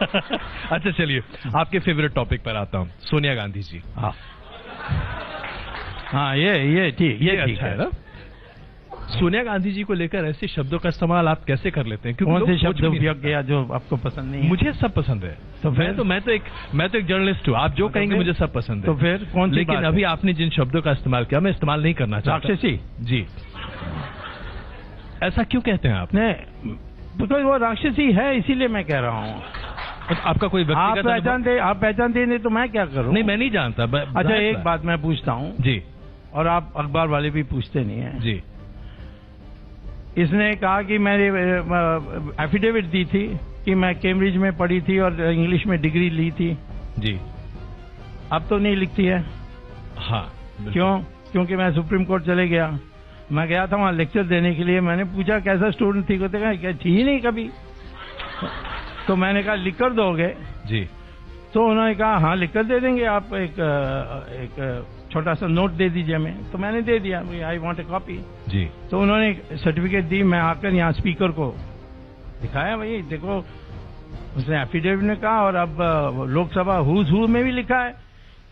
अच्छा चलिए, आपके फेवरेट टॉपिक पर आता हूँ, सोनिया गांधी जी। हाँ हाँ, ये ठीक, ये ठीक है ना। सोनिया गांधी जी को लेकर ऐसे शब्दों का इस्तेमाल आप कैसे कर लेते हैं? कौन से शब्द उपयोग किया जो आपको पसंद नहीं है? मुझे सब पसंद है। तो फिर मैं तो एक जर्नलिस्ट हूँ, आप जो कहेंगे मुझे सब पसंद है। तो फिर कौन सी लेकिन बात अभी आपने जिन शब्दों का इस्तेमाल किया, मैं इस्तेमाल नहीं करना चाहता। राक्षसी जी, ऐसा क्यों कहते हैं आपने? बिकॉज वो राक्षसी है, इसीलिए मैं कह रहा हूँ। आपका कोई आप पहचानते नहीं तो मैं क्या करूँ? नहीं, मैं नहीं जानता। अच्छा, एक बात मैं पूछता हूँ जी, और आप अखबार वाले भी पूछते नहीं है जी। इसने कहा कि मैंने एफिडेविट दी थी कि मैं कैम्ब्रिज में पढ़ी थी और इंग्लिश में डिग्री ली थी। जी। अब तो नहीं लिखती है। हाँ। क्यों? क्योंकि मैं सुप्रीम कोर्ट चले गया। मैं गया था वहां लेक्चर देने के लिए। मैंने पूछा कैसा स्टूडेंट थी, कहते कहा क्या थी ही नहीं कभी। तो मैंने कहा लिख कर दोगे? जी। तो उन्होंने कहा हाँ लिख कर दे देंगे, आप एक छोटा सा नोट दे दीजिए हमें। तो मैंने दे दिया, आई वांट ए कॉपी। जी। तो उन्होंने सर्टिफिकेट दी। मैं आकर यहाँ स्पीकर को दिखाया, भाई देखो, उसने एफिडेविट में कहा और अब लोकसभा हुज हू में भी लिखा है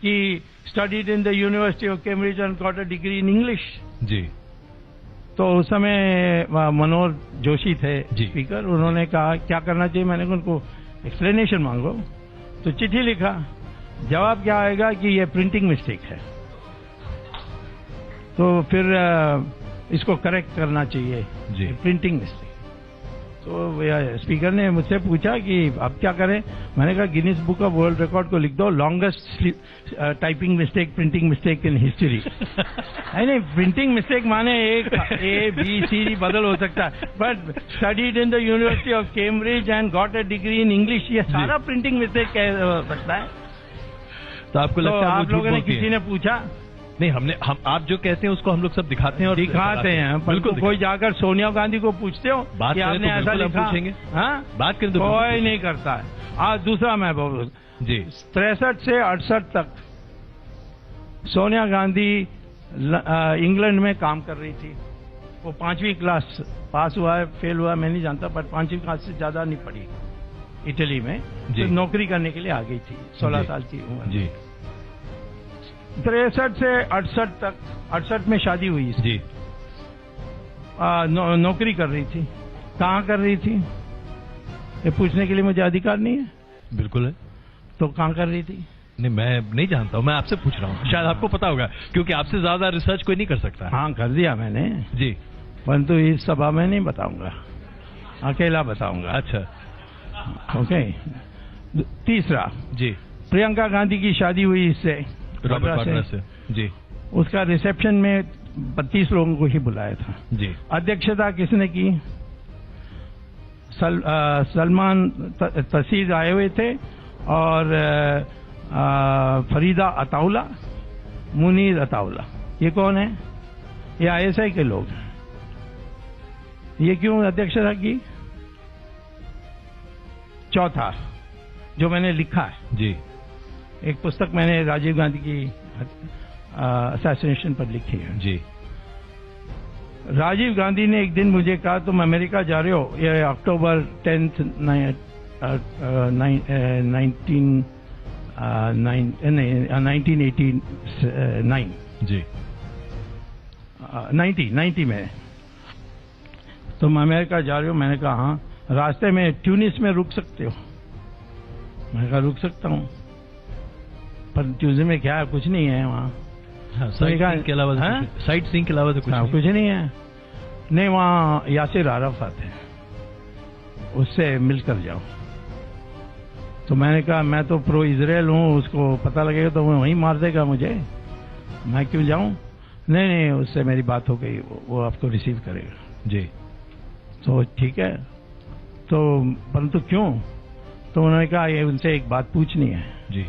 कि studied in the university of Cambridge and got a degree in English. जी। तो उस समय मनोहर जोशी थे स्पीकर, उन्होंने कहा क्या करना चाहिए। मैंने उनको एक्सप्लेनेशन मांगो, तो चिट्ठी लिखा। जवाब क्या आएगा कि ये प्रिंटिंग मिस्टेक है, तो फिर इसको करेक्ट करना चाहिए, प्रिंटिंग मिस्टेक। तो स्पीकर ने मुझसे पूछा कि अब क्या करें। मैंने कहा Guinness book of world record को लिख दो, longest typing mistake, printing mistake in history. नहीं, प्रिंटिंग मिस्टेक माने एक A, B, C बदल हो सकता है, but studied in the university of Cambridge and got a degree in English, ये सारा प्रिंटिंग मिस्टेक हो सकता है। तो आपको लगता है आप लोगों ने, किसी ने पूछा नहीं? हम आप जो कहते हैं उसको हम लोग सब दिखाते हैं और दिखाते हैं। बिल्कुल। कोई जाकर सोनिया गांधी को पूछते हो कि आपने ऐसा लिखा? पूछेंगे। हाँ, बात करें तो कोई नहीं करता है। आज दूसरा मैं बोलूं जी, 63 से 68 तक सोनिया गांधी इंग्लैंड में काम कर रही थी। वो 5वीं क्लास पास हुआ है, फेल हुआ मैं नहीं जानता, पर 5वीं क्लास से ज्यादा नहीं पढ़ी इटली में। तो नौकरी करने के लिए आ गई थी, 16 साल की उम्र जी। 63 से 68 तक, 68 में शादी हुई जी। नौकरी कर रही थी। कहाँ कर रही थी ये पूछने के लिए मुझे अधिकार नहीं है? बिल्कुल है। तो कहाँ कर रही थी? नहीं, मैं नहीं जानता हूँ, मैं आपसे पूछ रहा हूँ, शायद आपको पता होगा, क्योंकि आपसे ज्यादा रिसर्च कोई नहीं कर सकता। हाँ, कर दिया मैंने जी, परंतु इस सभा में नहीं बताऊंगा, अकेला बताऊंगा। अच्छा, ओके। तीसरा जी, प्रियंका गांधी की शादी हुई इससे, रॉबर्ट वाड्रा से जी। उसका रिसेप्शन में 32 लोगों को ही बुलाया था जी। अध्यक्षता किसने की? सलमान तसीर आए हुए थे और फरीदा अताउला, मुनीर अताउला। ये कौन है? ये ISI के लोग हैं। ये क्यों अध्यक्षता की? चौथा जो मैंने लिखा है जी, एक पुस्तक मैंने राजीव गांधी की असैसिनेशन पर लिखी है जी। राजीव गांधी ने एक दिन मुझे कहा तुम अमेरिका जा रहे हो, ये अक्टूबर 10, 1989 जी, 90 में तुम अमेरिका जा रहे हो। मैंने कहा हाँ। रास्ते में ट्यूनिस में रुक सकते हो? मैंने कहा रुक सकता हूँ, पर ट्यूनिस में क्या है, कुछ नहीं है वहाँ। साइट सीइंग के अलावा तो कुछ नहीं है। नहीं, वहाँ यासिर अराफात है, उससे मिलकर जाओ। तो मैंने कहा मैं तो प्रो इजराइल हूँ, उसको पता लगेगा तो वो वहीं मार देगा मुझे, मैं क्यों जाऊँ? नहीं, उससे मेरी बात हो गई, वो आपको रिसीव करेगा जी। तो ठीक है, तो परंतु क्यों? तो उन्होंने कहा ये उनसे एक बात पूछनी है जी।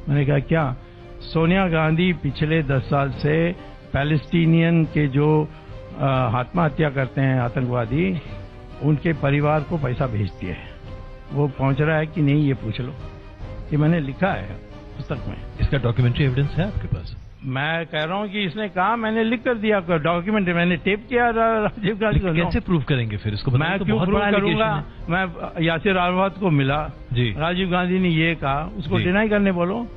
मैंने कहा क्या? सोनिया गांधी पिछले 10 साल से पैलेस्टीनियन के जो आत्महत्या करते हैं आतंकवादी, उनके परिवार को पैसा भेजती है। वो पहुंच रहा है कि नहीं ये पूछ लो, ये मैंने लिखा है पुस्तक में। इसका डॉक्यूमेंट्री एविडेंस है आपके पास? मैं कह रहा हूँ कि इसने कहा, मैंने लिख कर दिया डॉक्यूमेंट, मैंने टेप किया राजीव गांधी को। कैसे प्रूव करेंगे फिर इसको? मैं क्यों प्रूव करूंगा? मैं यासिर अराफात को मिला जी, राजीव गांधी ने ये कहा, उसको डिनाई करने बोलो।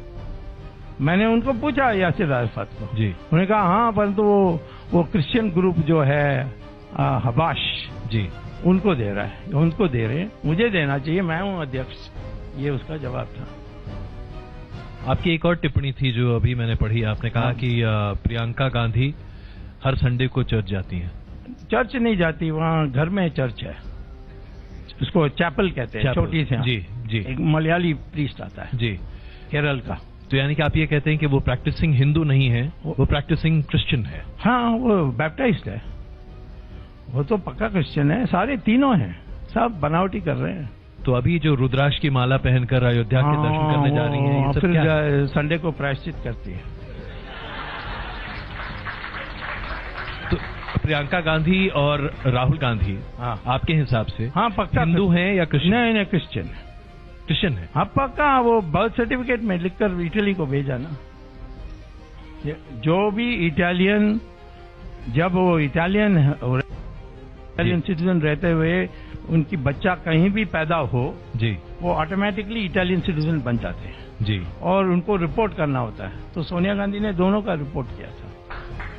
मैंने उनको पूछा यासिर अराफात को जी, उन्होंने कहा हाँ, परंतु वो क्रिश्चियन ग्रुप जो है हबाश जी, उनको दे रहा है, उनको दे रहे हैं, मुझे देना चाहिए, मैं हूं अध्यक्ष। ये उसका जवाब था। आपकी एक और टिप्पणी थी जो अभी मैंने पढ़ी, आपने कहा कि प्रियंका गांधी हर संडे को चर्च जाती हैं। चर्च नहीं जाती, वहाँ घर में चर्च है, उसको चैपल कहते हैं, छोटी सी। जी जी, एक मलयाली प्रीस्ट आता है जी, केरल का। तो यानी कि आप ये कहते हैं कि वो प्रैक्टिसिंग हिंदू नहीं है, वो प्रैक्टिसिंग क्रिश्चियन है। हाँ, वो बैप्टाइज्ड है, वो तो पक्का क्रिश्चियन है, सारे तीनों हैं, सब बनावटी कर रहे हैं। तो अभी जो रुद्राक्ष की माला पहनकर अयोध्या के दर्शन करने जा रही हैं, ये सब क्या है? संडे को प्रायश्चित करती है। तो प्रियंका गांधी और राहुल गांधी आपके हिसाब से हाँ पक्का हिंदू हैं या क्रिश्चियन? नहीं, क्रिश्चियन है। क्रिश्चियन है? हाँ पक्का, वो बर्थ सर्टिफिकेट में लिखकर इटली को भेजा ना। जो भी इटालियन, जब वो इटालियन सिटीजन रहते हुए उनकी बच्चा कहीं भी पैदा हो जी, वो ऑटोमेटिकली इटालियन सिटीजन बन जाते हैं जी, और उनको रिपोर्ट करना होता है। तो सोनिया गांधी ने दोनों का रिपोर्ट किया था।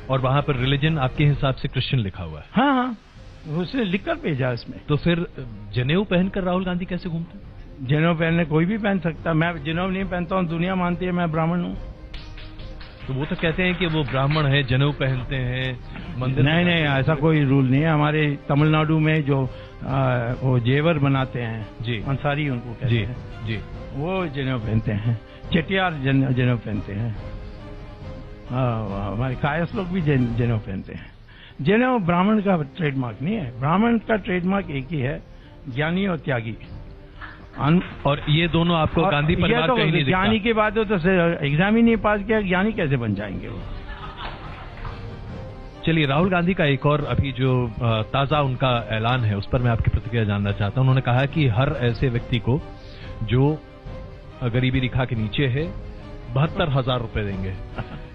और वहां पर रिलीजन आपके हिसाब से क्रिश्चियन लिखा हुआ है? हाँ हाँ, उसने लिखकर भेजा इसमें। तो फिर जनेऊ पहनकर राहुल गांधी कैसे घूमते हैं? जनेऊ पहनने कोई भी पहन सकता, मैं जनेऊ नहीं पहनता हूँ, दुनिया मानती है मैं ब्राह्मण हूँ। तो वो तो कहते हैं कि वो ब्राह्मण है, जनेऊ पहनते हैं, मंदिर। नहीं, ऐसा कोई रूल नहीं है। हमारे तमिलनाडु में जो वो जेवर बनाते हैं जी, अंसारी उनको कहते हैं जी, वो जनेऊ पहनते हैं। चेटियार जनेऊ पहनते हैं, हमारे कायस लोग भी जनेऊ पहनते हैं। जनेऊ ब्राह्मण का ट्रेडमार्क नहीं है, ब्राह्मण का ट्रेडमार्क एक ही है, ज्ञानी और त्यागी। और ये दोनों आपको गांधी परिवार तो कहीं नहीं दिखता। ज्ञानी की बात हो तो एग्जाम ही नहीं पास किया, ज्ञानी कैसे बन जाएंगे वो? चलिए, राहुल गांधी का एक और अभी जो ताजा उनका ऐलान है उस पर मैं आपकी प्रतिक्रिया जानना चाहता हूं। उन्होंने कहा कि हर ऐसे व्यक्ति को जो गरीबी रेखा के नीचे है 72,000 रुपए देंगे।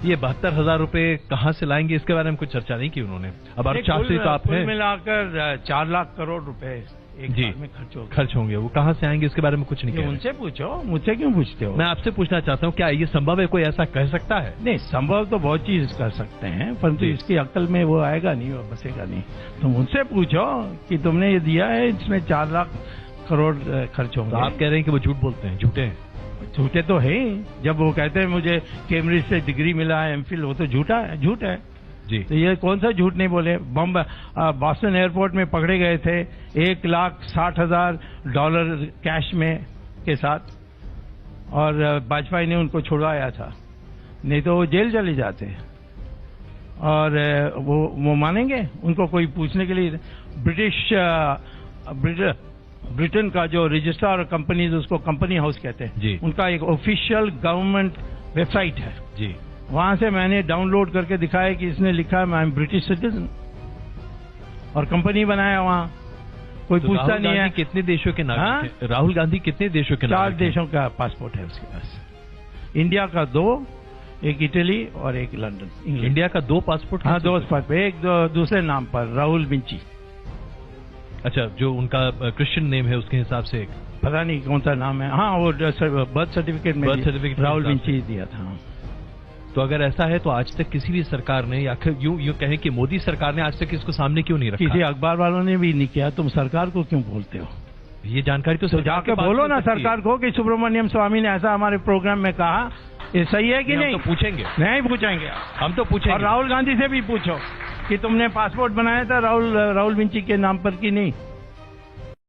ये 72,000 रुपए कहां से लाएंगे, इसके बारे में कुछ चर्चा नहीं की उन्होंने। अब अर्थशास्त्री तो आप हैं, मिलाकर 4 लाख करोड़ रुपए एक साल में खर्च होंगे। वो कहां से आएंगे, इसके बारे में कुछ नहीं कह। उनसे पूछो, मुझसे क्यों पूछते हो? मैं आपसे पूछना चाहता हूं, क्या ये संभव है, कोई ऐसा कह सकता है? नहीं, संभव तो बहुत चीज कर सकते हैं, परंतु इसकी अक्ल में वो आएगा नहीं, वो बसेगा नहीं। तुम उनसे पूछो कि तुमने ये दिया है, इसमें 4 लाख करोड़ खर्च होंगे। तो आप कह रहे हैं कि वो झूठ बोलते हैं, झूठे हैं? झूठे तो है। जब वो कहते हैं मुझे कैम्ब्रिज से डिग्री मिला है, एमफिल, वो तो झूठ है जी। तो ये कौन सा झूठ नहीं बोले? बॉस्टन एयरपोर्ट में पकड़े गए थे $1,60,000 कैश में के साथ, और वाजपेयी ने उनको छुड़वाया था, नहीं तो वो जेल चले जाते। और वो मानेंगे? उनको कोई पूछने के लिए ब्रिटेन का जो रजिस्ट्रार कंपनीज, उसको कंपनी हाउस कहते हैं जी, उनका एक ऑफिशियल गवर्नमेंट वेबसाइट है जी, वहां से मैंने डाउनलोड करके दिखाया कि इसने लिखा है आई एम ब्रिटिश सिटीजन, और कंपनी बनाया वहां। कोई तो पूछता नहीं है कितने देशों के नागरिक हैं? राहुल गांधी कितने देशों के नागरिक? 4 देशों का पासपोर्ट है उसके पास। इंडिया का 2, एक इटली और एक लंदन। इंडिया का 2 पासपोर्ट? हाँ, 2 पासपोर्ट, एक दूसरे नाम पर, राहुल विंची। अच्छा, जो उनका क्रिश्चियन नेम है उसके हिसाब से पता नहीं कौन सा नाम है। हाँ, वो बर्थ सर्टिफिकेट में राहुल विंची दिया था। तो अगर ऐसा है तो आज तक किसी भी सरकार ने, या यूं कहें कि मोदी सरकार ने आज तक इसको सामने क्यों नहीं रखा? किसी अखबार वालों ने भी नहीं किया। तुम सरकार को क्यों बोलते हो? ये जानकारी तो जाके बोलो ना सरकार को कि सुब्रमण्यम स्वामी ने ऐसा हमारे प्रोग्राम में कहा, ये सही है कि नहीं? हम तो पूछेंगे। नहीं पूछेंगे, हम तो पूछेंगे। और राहुल गांधी से भी पूछो कि तुमने पासपोर्ट बनाया था राहुल विंची के नाम पर कि नहीं।